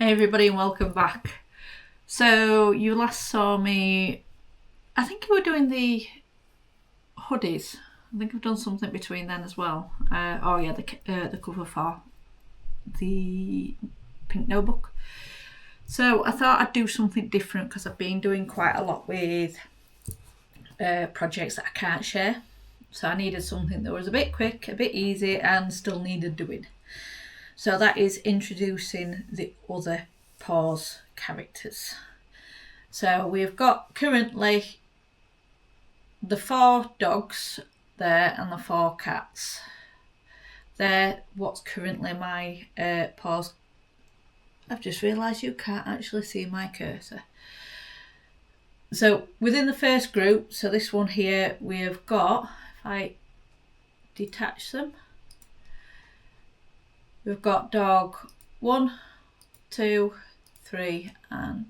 Hey everybody and welcome back. So you last saw me, I think you were doing the hoodies. I think I've done something between then as well. The cover for the pink notebook. So I thought I'd do something different because I've been doing quite a lot with projects that I can't share. So I needed something that was a bit quick, a bit easy and still needed doing. So that is introducing the other paws characters. So we've got currently the 4 dogs there and the 4 cats. They're what's currently my paws. I've just realised you can't actually see my cursor. So within the first group, so this one here, we've got, if I detach them, we've got dog 1, 2, 3 and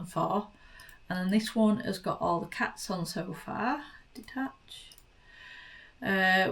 4, and then this one has got all the cats on so far. Detach,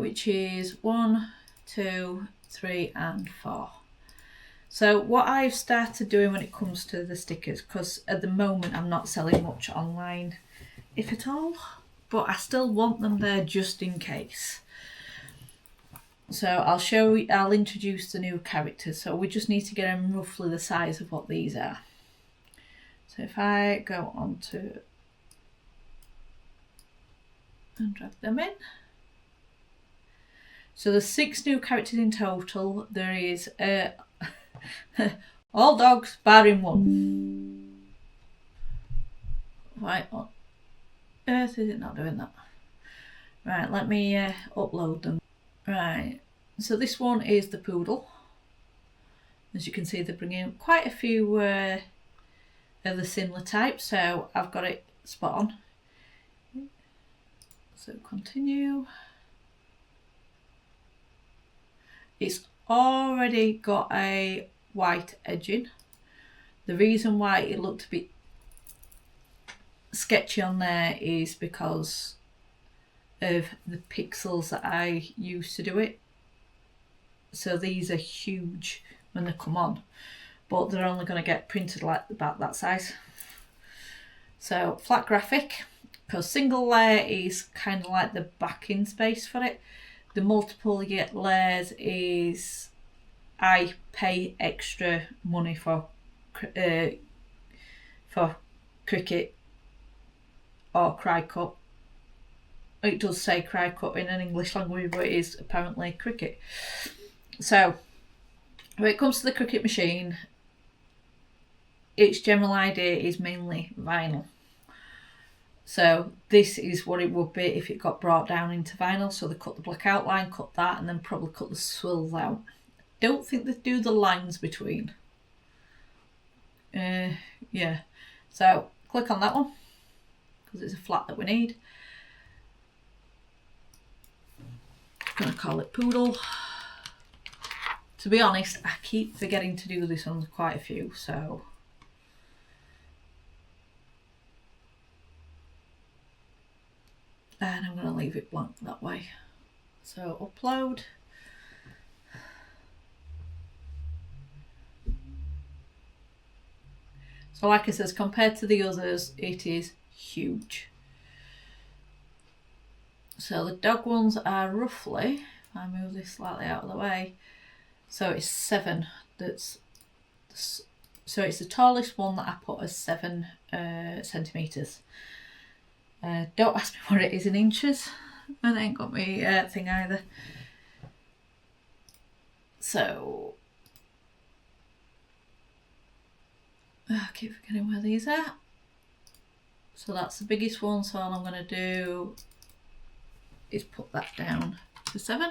which is 1, 2, 3 and 4. So what I've started doing when it comes to the stickers, because at the moment I'm not selling much online, if at all, but I still want them there just in case. So I'll introduce the new characters. So we just need to get them roughly the size of what these are. So if I go on to and drag them in. So there's 6 new characters in total. There is all dogs barring 1. Why on earth is it not doing that? Right, let me upload them. Right, so this one is the poodle. As you can see, they're bringing quite a few of the similar types, so I've got it spot on. So continue. It's already got a white edging. The reason why it looked a bit sketchy on there is because of the pixels that I use to do it. So these are huge when they come on, but they're only going to get printed like about that size. So flat graphic, because single layer is kind of like the backing space for it. The multiple layers is I pay extra money for Cricut or Cricut. It does say Cricut in an English language, but it is apparently Cricut. So when it comes to the Cricut machine, its general idea is mainly vinyl. So this is what it would be if it got brought down into vinyl. So they cut the black outline, cut that, and then probably cut the swirls out. Don't think they do the lines between. Yeah. So click on that one because it's a flat that we need. I'm going to call it poodle. To be honest, I keep forgetting to do this on quite a few, so and I'm going to leave it blank that way. So upload. So like I said, compared to the others, it is huge. So the dog ones are roughly, if I move this slightly out of the way, so it's 7. So it's the tallest one that I put as 7 centimetres. Don't ask me what it is in inches. I ain't got my thing either. So I keep forgetting where these are. So that's the biggest one. So all I'm going to do is put that down to 7.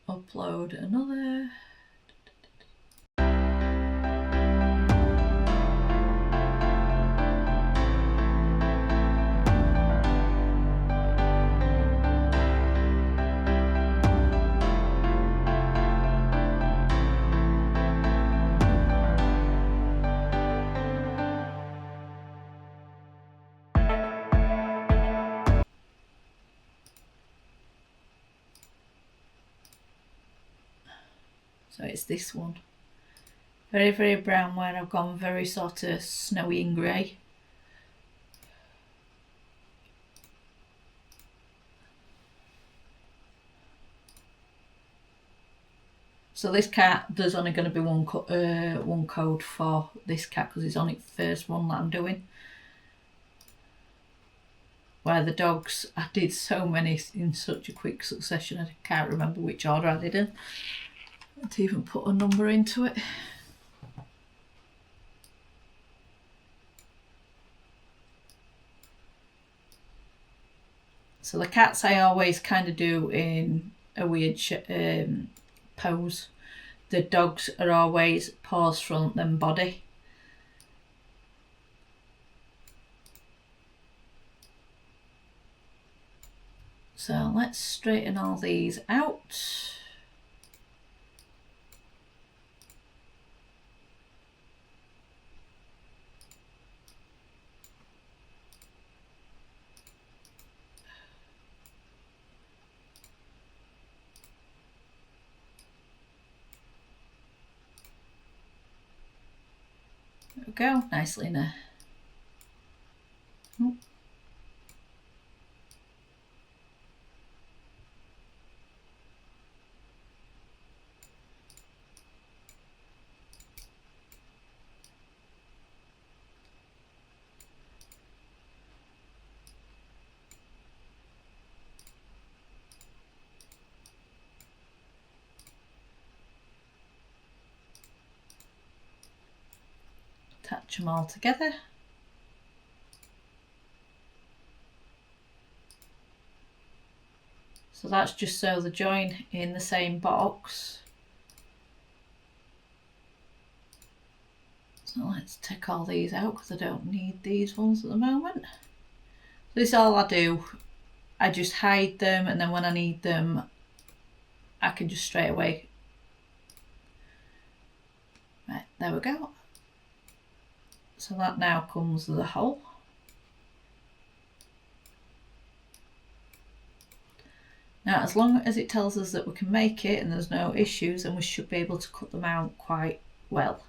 Upload another. So it's this one. Very, very brown, where I've gone very sort of snowy and grey. So this cat, there's only going to be one code for this cat because it's only the first one that I'm doing. Where the dogs, I did so many in such a quick succession, I can't remember which order I did in. I didn't even put a number into it. So the cats I always kind of do in a weird pose. The dogs are always paws front then body. So let's straighten all these out. There we go, nicely in a... Oh. Attach them all together. So that's just so they join in the same box. So let's take all these out because I don't need these ones at the moment. This is all I do. I just hide them, and then when I need them, I can just straight away. Right, there we go. So that now comes the hole. Now, as long as it tells us that we can make it and there's no issues, then we should be able to cut them out quite well.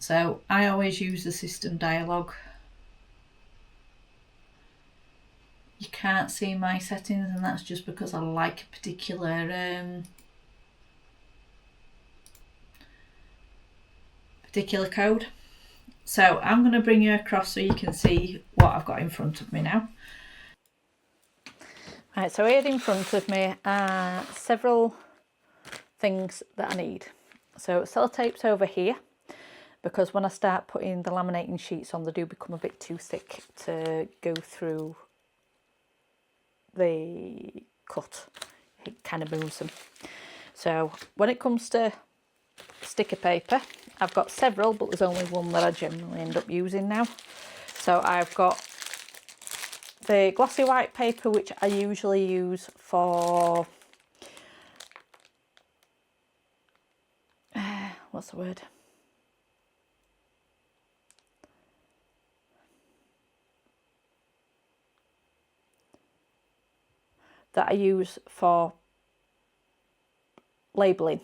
So I always use the system dialog. You can't see my settings, and that's just because I like a particular code. So I'm going to bring you across so you can see what I've got in front of me now. Right, so here in front of me are several things that I need. So sellotape's over here, because when I start putting the laminating sheets on, they do become a bit too thick to go through the cut. It kind of moves them. So when it comes to sticker paper, I've got several, but there's only one that I generally end up using now. So I've got the glossy white paper, which I usually use for what's the word? That I use for labelling.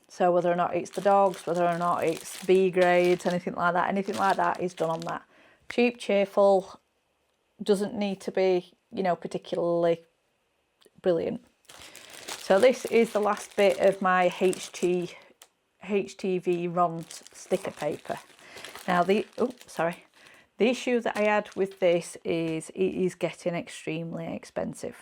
So whether or not it's the dogs, whether or not it's B grades, anything like that is done on that. Cheap, cheerful, doesn't need to be, you know, particularly brilliant. So this is the last bit of my HTV Ront sticker paper. Now the issue that I had with this is it is getting extremely expensive.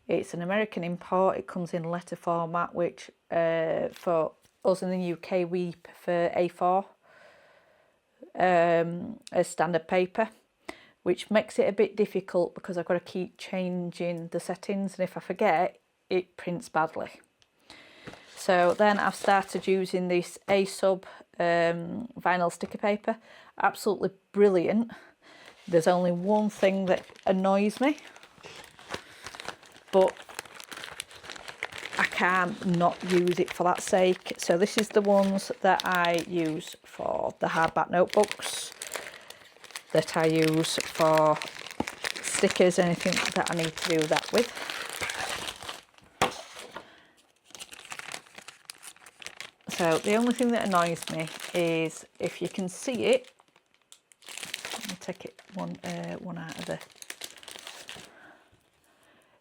It's an American import. It comes in letter format, which for us in the UK we prefer A4 as standard paper, which makes it a bit difficult because I've got to keep changing the settings, and if I forget, it prints badly. So then I've started using this Asub vinyl sticker paper. Absolutely brilliant. There's only one thing that annoys me, but can't not use it for that sake. So this is the ones that I use for the hardback notebooks, that I use for stickers, anything that I need to do that with. So the only thing that annoys me is if you can see it, let me take it one out of the,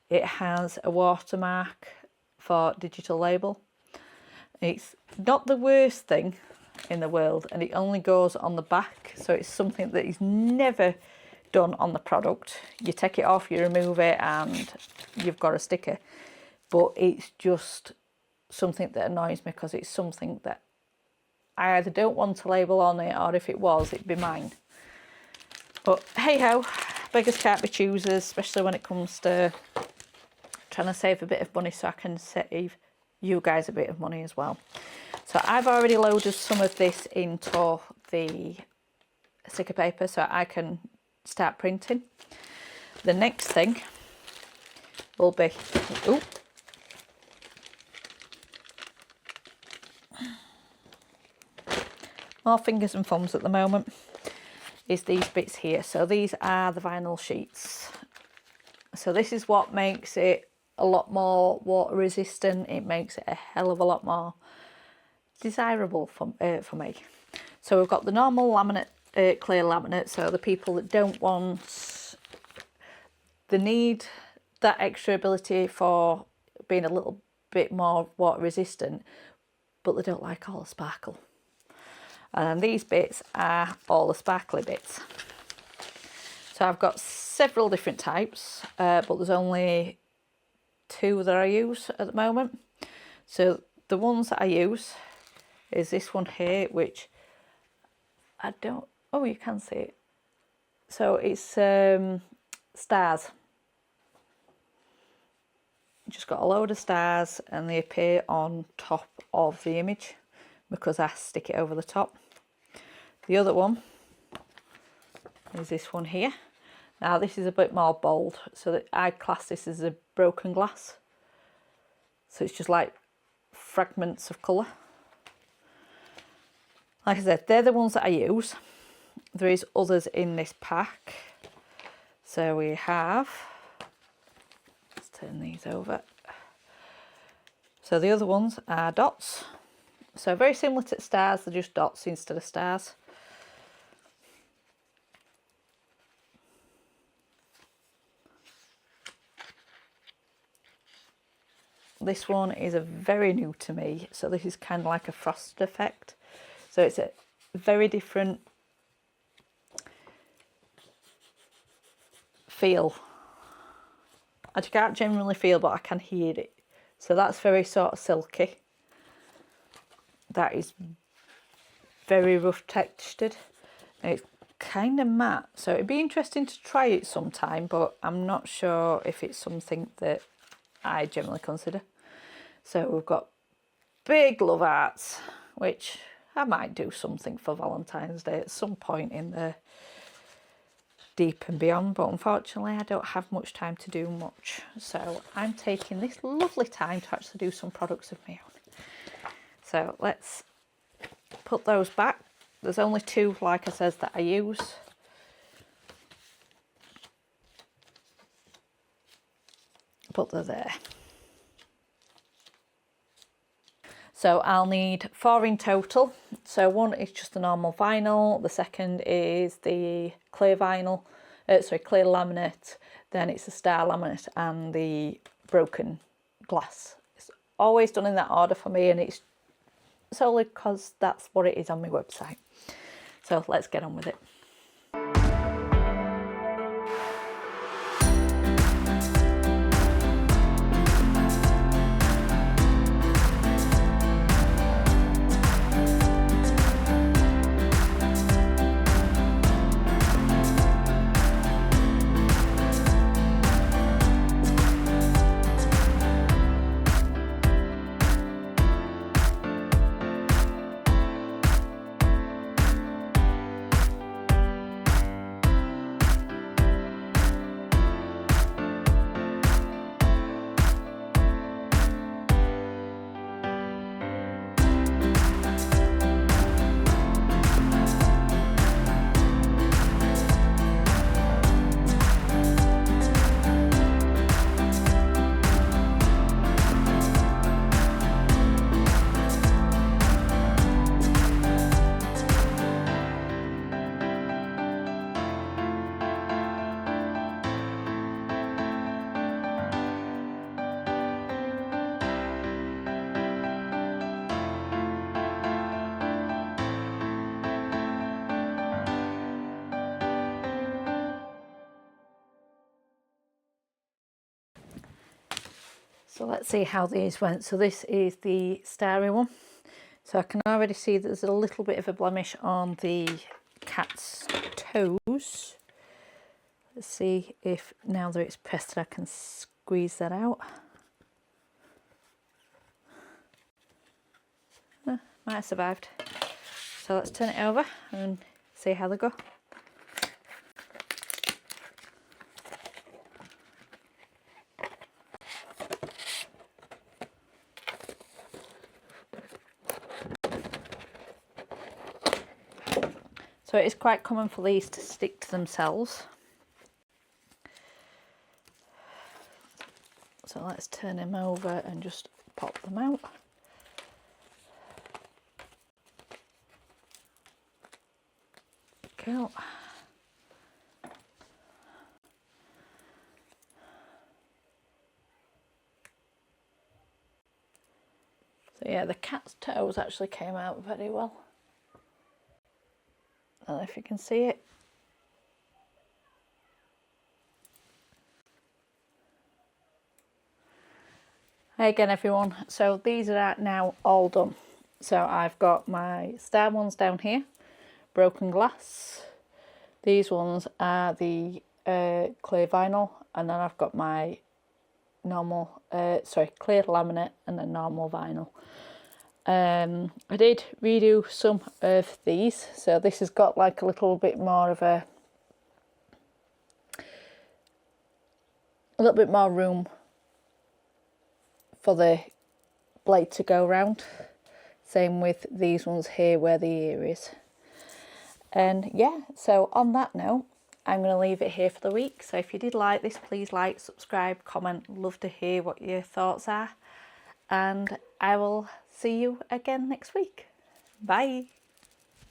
it has a watermark for digital label. It's not the worst thing in the world, and it only goes on the back, so it's something that is never done on the product. You take it off, you remove it, and you've got a sticker. But it's just something that annoys me, because it's something that I either don't want a label on it, or if it was, it'd be mine. But hey ho, beggars can't be choosers, especially when it comes to trying to save a bit of money, so I can save you guys a bit of money as well. So I've already loaded some of this into the sticker paper so I can start printing. The next thing will be, ooh, more fingers and thumbs at the moment, is these bits here. So these are the vinyl sheets. So this is what makes it a lot more water resistant. It makes it a hell of a lot more desirable for me. So we've got the normal laminate, clear laminate. So the people that don't want, they need that extra ability for being a little bit more water resistant, but they don't like all the sparkle. And these bits are all the sparkly bits. So I've got several different types, but there's only 2 that I use at the moment. So the ones that I use is this one here, which I don't, oh, you can see it. So it's stars. Just got a load of stars, and they appear on top of the image because I stick it over the top. The other one is this one here. Now this is a bit more bold, so that I class this as a broken glass. So it's just like fragments of colour. Like I said, they're the ones that I use. There is others in this pack. So we have, let's turn these over. So the other ones are dots. So very similar to stars, they're just dots instead of stars. This one is a very new to me, so this is kind of like a frosted effect. So it's a very different feel. I can't generally feel, but I can hear it. So that's very sort of silky. That is very rough textured. And it's kind of matte, so it'd be interesting to try it sometime, but I'm not sure if it's something that I generally consider. So we've got big love hearts, which I might do something for Valentine's Day at some point in the deep and beyond, but unfortunately I don't have much time to do much. So I'm taking this lovely time to actually do some products of my own. So let's put those back. There's only 2, like I said, that I use. But they're there. So I'll need 4 in total. So one is just the normal vinyl, the second is the clear vinyl, clear laminate, then it's the star laminate and the broken glass. It's always done in that order for me, and it's solely because that's what it is on my website. So let's get on with it. So let's see how these went. So this is the starry one. So I can already see that there's a little bit of a blemish on the cat's toes. Let's see if now that it's pressed I can squeeze that out. Might have survived. So let's turn it over and see how they go. So it is quite common for these to stick to themselves. So let's turn them over and just pop them out. Cool. So yeah, the cat's toes actually came out very well. I don't know if you can see it. Hey again everyone, so these are now all done. So I've got my star ones down here, broken glass. These ones are the clear vinyl, and then I've got my normal, clear laminate and then normal vinyl. I did redo some of these, so this has got like a little bit more of a little bit more room for the blade to go round. Same with these ones here where the ear is. And yeah, so on that note, I'm going to leave it here for the week. So if you did like this, please like, subscribe, comment. Love to hear what your thoughts are. And I will see you again next week. Bye.